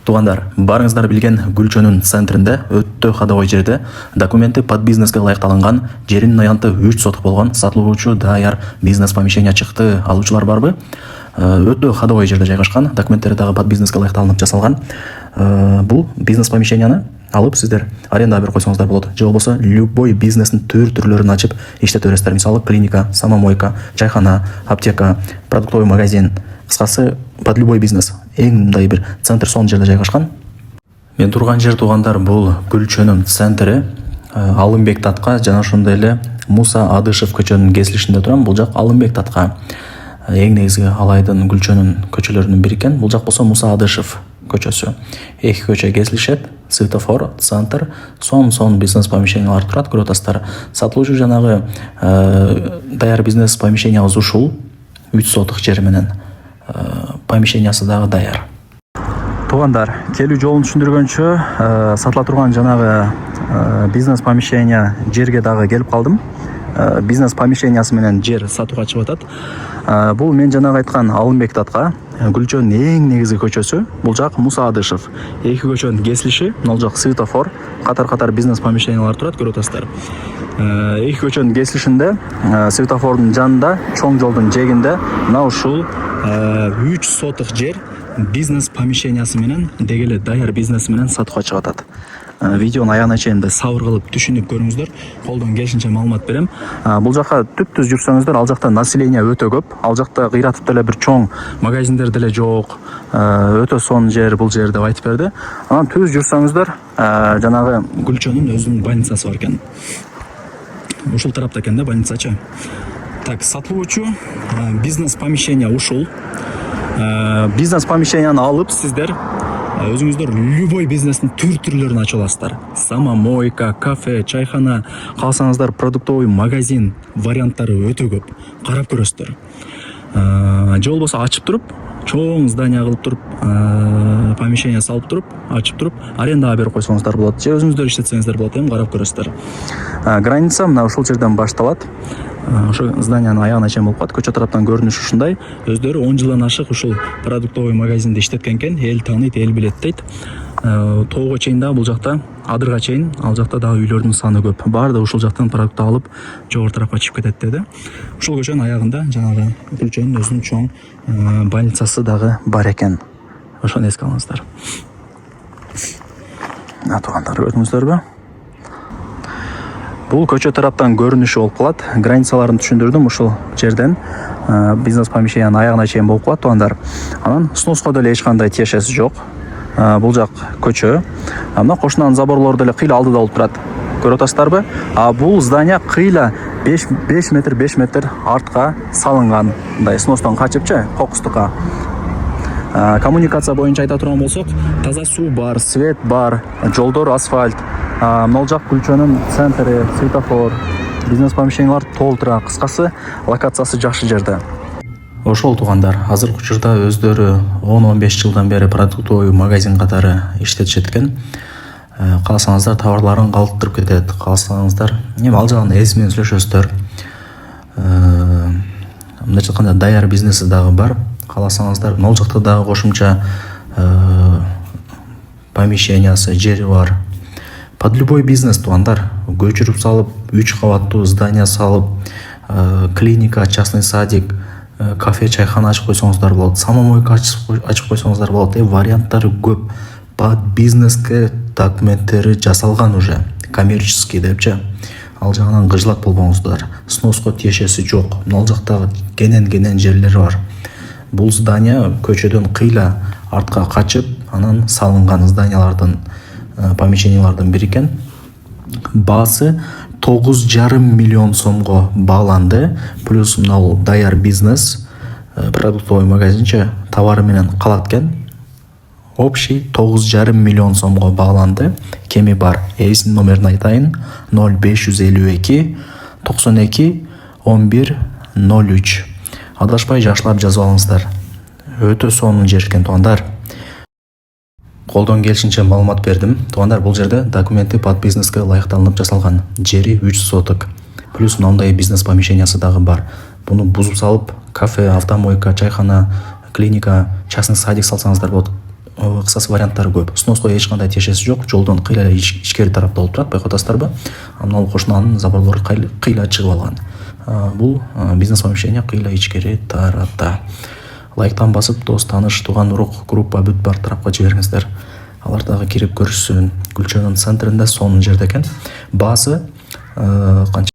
Туғандар, барыңыздар білген Гүлчөнүн центрінде өттө кадагой жерде документи под бизнеске ылайыкталган жеринин аянты 3 сотық болгон сатылуучу даяр бизнес помещение чыкты. Алуучулар барбы? Өттө кадагой жерде жайгашкан, документтери дагы под бизнеске ылайыкталып жасалган. Бул бизнес помещенияны алып сиздер аренда берип койсоңуздар болот. Же болбосо любой бизнестин түрлөрүн ачып иштете бересиздер. Мисалы клиника, самомойка, чайхана, аптека, продуктовый магазин, кыскасы под любой бизнес. Эң мындай бир центр сонун жерде жайгашкан. Мен турган жер туугандар бул Гүлчөнүн центри, Алымбек татка жана ошондой эле Муса Адышев көчөнүн кесилишинде турам. Бул жак Алымбек татка эң негизги Алайдын Гүлчөнүн көчөлөрүнүн бири экен. Бул жак болсо Муса Адышев көчөсү. Эки көчө кесилишет, светофор, центр, сон бизнес помещениялар турат, көрүп атасыздар. Сатылуучу жанагы даяр бизнес помещениябыз ушул 3 сотық жер менен помещениясы дагы даяр. Туугандар, келүү жолун түшүндүргөнчө сатыла турган жанагы бизнес помещения жерге дагы келип калдым. Бизнес помещениясы менен жер сатууга чыгып атат. Бул мен жанагы айткан Алымбек татка Гүлчөнүн эң негизги көчөсү. Бул жак Муса Адышев. Эки көчөнүн кесилиши, мына жак светофор, катар бизнес помещениялар турат, көрүп атасыздар. Эки көчөнүн кесилишинде светофордун жанында, чоң жолдун жээгинде мына ушул 3 сотық жер бизнес помещениясы менен, деги эле даяр бизнеси менен сатууга чыгып атат. Видеону аягына чейин сабыр кылып түшүнүп көрүңүздөр. Колдон келишинче маалымат берем. Бул жака түп-түз жүрсөңүздөр, ал жакта население өтө көп. Ал жакта кыйратып деле бир чоң магазиндер деле жок. Өтө сонун жер бул жер деп айтып берди. Анан түз жүрсөңүздөр, жанагы Гүлчөнүн өзүнүн больницасы бар экен. Ушул тарапта экен да больницачы. Так, сатылуучу бизнес помещение ушул. Бизнес помещенияны алып сиздер өзүңүздөр любой бизнестин түрлөрүн ачып аласыздар. Самомойка, кафе, чайхана, кааласаңыздар продуктовый магазин варианттары өтө көп. Карап көрөсүздөр. Же болбосо ачып туруп, чоң здание кылып туруп, помещение салып туруп, ачып туруп, арендага берип койсоңуздар болот. Же өзүңүздөр иштетсеңиздер болот, карап көрөсүздөр. Граница мына ушул жерден башталат. Ошо зданиянын аягына чейин болуп калат. Көчө тараптан көрүнүш ушундай. Өздөрү 10 жылдан ашык ушул продуктовый магазинде иштеткен экен. Эл тааныйт, эл билет дейт. Тоого чейин да бул жакта, адырга чейин, ал жакта дагы үйлөрдүн саны көп. Баары да ушул жактан продукт алып, жогору тарапка чыгып кетет деди. Ушул көчөнүн аягында жанагы Гүлчөнүн өзүнүн чоң больницасы дагы бар экен. Ошону эске алыңыздар. Туугандар, көрдүңүздөрбү? Бул көчө тараптан көрүнүшү болуп калат. Границаларын түшүндүрдүм ушул жерден. Бизнес помещениянын аягына чейин болуп калат, туугандар. Анан сноско деле эч кандай тиешеси жок. Бул жак көчө. Мына кошунан заборлор деле кыйла алдыда болуп турат. Көрүп атасыздарбы? Бул здание кыйла 5 метр артка салынган. Мындай сностон качыпчы, кокустукка. Коммуникация боюнча айта турган болсок, таза суу бар, свет бар, жолдор асфальт. Мына жак Гүлчөнүн центри, светофор, бизнес помещениялар толтура. Кыскасы, локациясы жакшы жерде. Ошол туугандар, азыркы учурда өздөрү 10-15 жылдан бери продуктовый магазин катары иштетишет экен. Кааласаңыздар товарларын калтырып кетет. Кааласаңыздар, ал жагын эс менен сүйлөшөсүздөр. Мындайча айтканда даяр бизнеси дагы бар. Кааласаңыздар, ал жакта дагы кошумча помещениясы, жери бар. Под любой бизнес туугандар, көчүрүп салып, 3 кабаттуу здание салып, клиника, частный садик, кафе, чайхана ачып койсоңуздар болот, самомойка ачып койсоңуздар болот. Варианттары көп. Под бизнеске документтери жасалган уже, коммерческий депчи. Ал жагынан кыжылат болбоңуздар. Сноско тиешеси жок. Ал жакта кенен жерлер бар. Бул здание көчөдөн кыйла артка качып, анан салынган зданиялардын, помещениялардын бири экен. Баасы 9,5 миллион сомго бааланды. Плюс мына даяр бизнес, продуктовый магазинче товары менен калат экен. Общий 9,5 миллион сомго бааланды. Кеми бар? Эсин номерин айтайын: 0552 92 11 03. Адашпай жакшылап жазып алыңыздар. Өтө сонун жер экен, туугандар. Колдон келишинче маалымат бердим. Туугандар, бул жерде документи под бизнеске ылайыкталып жасалган. Жери 3 сотық. Плюс мындай бизнес помещениясы дагы бар. Буну бузуп салып, кафе, автомойка, чайхана, клиника, частный садик салсаңыздар болот. кысасы варианттары көп. Сноско эч кандай тиешеси жок, жолдон кыйла ичкери тарапта болуп турат, байкап атасыздарбы? Мына кошунанын заборлору кыйла чыгып алган. Бул бизнес помещение кыйла ичкери тарапта. Лайктан басып, дос, тааныш, тууган, урук, группа бүт бар тарапка жибериңиздер. Алар дагы кирип көрүшсүн. Гүлчөнүн центринде сонун жерде экен. Баасы канча